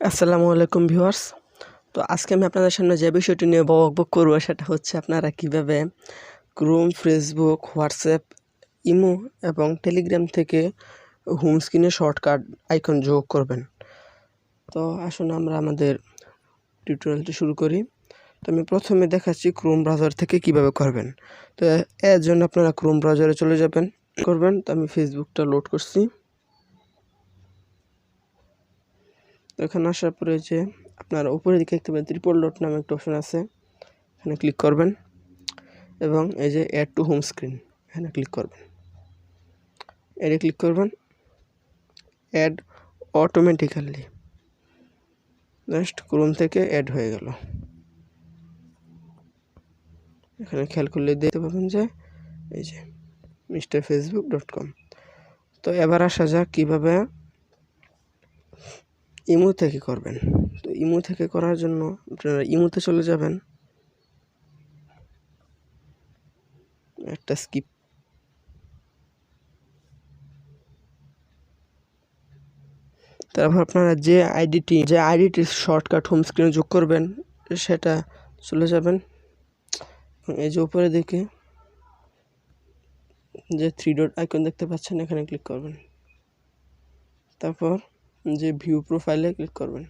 আসসালামু আলাইকুম ভিউয়ার্স। তো আজকে আমি আপনাদের সামনে যে বিষয়টি নিয়ে বকবক করব সেটা হচ্ছে আপনারা কিভাবে ক্রোম, ফেসবুক, হোয়াটসঅ্যাপ, ইমো এবং টেলিগ্রাম থেকে হোম স্ক্রিনে শর্টকাট আইকন যোগ করবেন। তো আসুন আমরা আমাদের টিউটোরিয়ালটি শুরু করি। তো আমি প্রথমে দেখাচ্ছি ক্রোম ব্রাউজার থেকে কিভাবে করবেন। তো এর জন্য আপনারা ক্রোম ব্রাউজারে চলে যাবেন করবেন। তো আমি ফেসবুকটা লোড করছি। তো এখানে আসার পরে যে আপনারা উপরের দিকে দেখতে পাবেন ট্রিপল ডট নামে একটা অপশন আছে, এখানে ক্লিক করবেন এবং এই যে অ্যাড টু হোম স্ক্রিন এখানে ক্লিক করবেন। এডে ক্লিক করবেন, অ্যাড অটোমেটিক্যালি, জাস্ট ক্রোম থেকে অ্যাড হয়ে গেল। এখানে খেয়াল করলে দেখতে পাবেন যে এই যে mrfacebook.com। তো এবার আসা যাক কীভাবে ইমো থেকে করবেন। তো ইমো থেকে করার জন্য আপনারা ইমোতে চলে যাবেন, একটা স্কিপ, তারপর আপনারা যে আইডিটি শর্টকাট হোম স্ক্রিনে যোগ করবেন সেটা চলে যাবেন। এই যে উপরে দিকে যে 3 ডট আইকন দেখতে পাচ্ছেন এখানে ক্লিক করবেন। তারপর যে ভিউ প্রোফাইলে ক্লিক করবেন।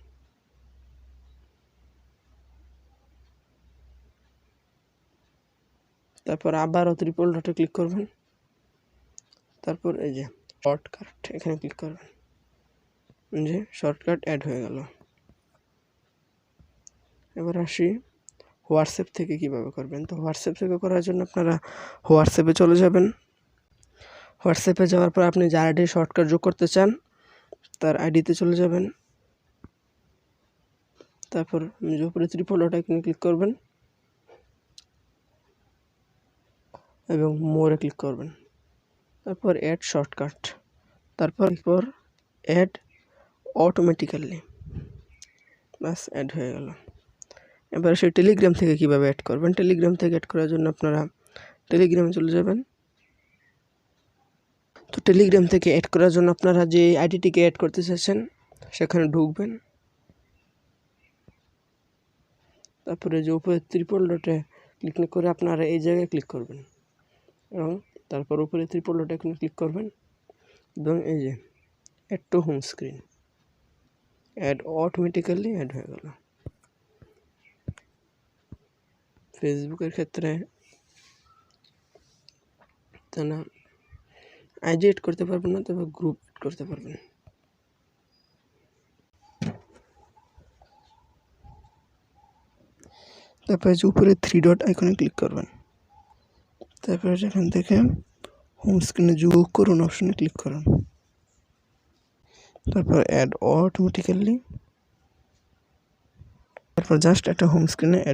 তারপর আবারও ট্রিপল ডটে ক্লিক করবেন। তারপর এই যে শর্টকাট এখানে ক্লিক করবেন, যে শর্টকাট অ্যাড হয়ে গেল। এবার আসি হোয়াটসঅ্যাপ থেকে কিভাবে করবেন। তো হোয়াটসঅ্যাপ থেকে করার জন্য আপনারা হোয়াটসঅ্যাপে চলে যাবেন। হোয়াটসঅ্যাপে যাওয়ার পর আপনি যার আইডি শর্টকাট যোগ করতে চান তার আইডিতে চলে যাবেন। তারপর যে উপরে ট্রিপল ডট আইকনে ক্লিক করবেন এবং মোরে ক্লিক করবেন। তারপর অ্যাড শর্টকাট, তারপর অ্যাড অটোমেটিক্যালি, বাস অ্যাড হয়ে গেল। এবার সেই টেলিগ্রাম থেকে কিভাবে অ্যাড করবেন। টেলিগ্রাম থেকে অ্যাড করার জন্য আপনারা টেলিগ্রামে চলে যাবেন। তো টেলিগ্রাম থেকে অ্যাড করার জন্য আপনারা যে আইডিটিকে অ্যাড করতে চাচ্ছেন সেখানে ঢুকবেন। তারপরে যে উপরে ট্রিপল ডটে ক্লিক করে আপনারা এই জায়গায় ক্লিক করবেন এবং তারপর উপরে ট্রিপল ডটে এখানে ক্লিক করবেন এবং এই যে add to home screen, add automatically add হয়ে গেল। ফেসবুকের ক্ষেত্রে তা না আইডি এড করতে পারবেন না, তবে গ্রুপ এড করতে পারবেন। তারপরে যে উপরে 3 ডট আইকনে ক্লিক করবেন। তারপরে সেখান থেকে হোম স্ক্রিনে যোগ করুন অপশনে ক্লিক করুন। তারপর অ্যাড অটোমেটিক্যালি, তারপর জাস্ট একটা হোম স্ক্রিনে অ্যাড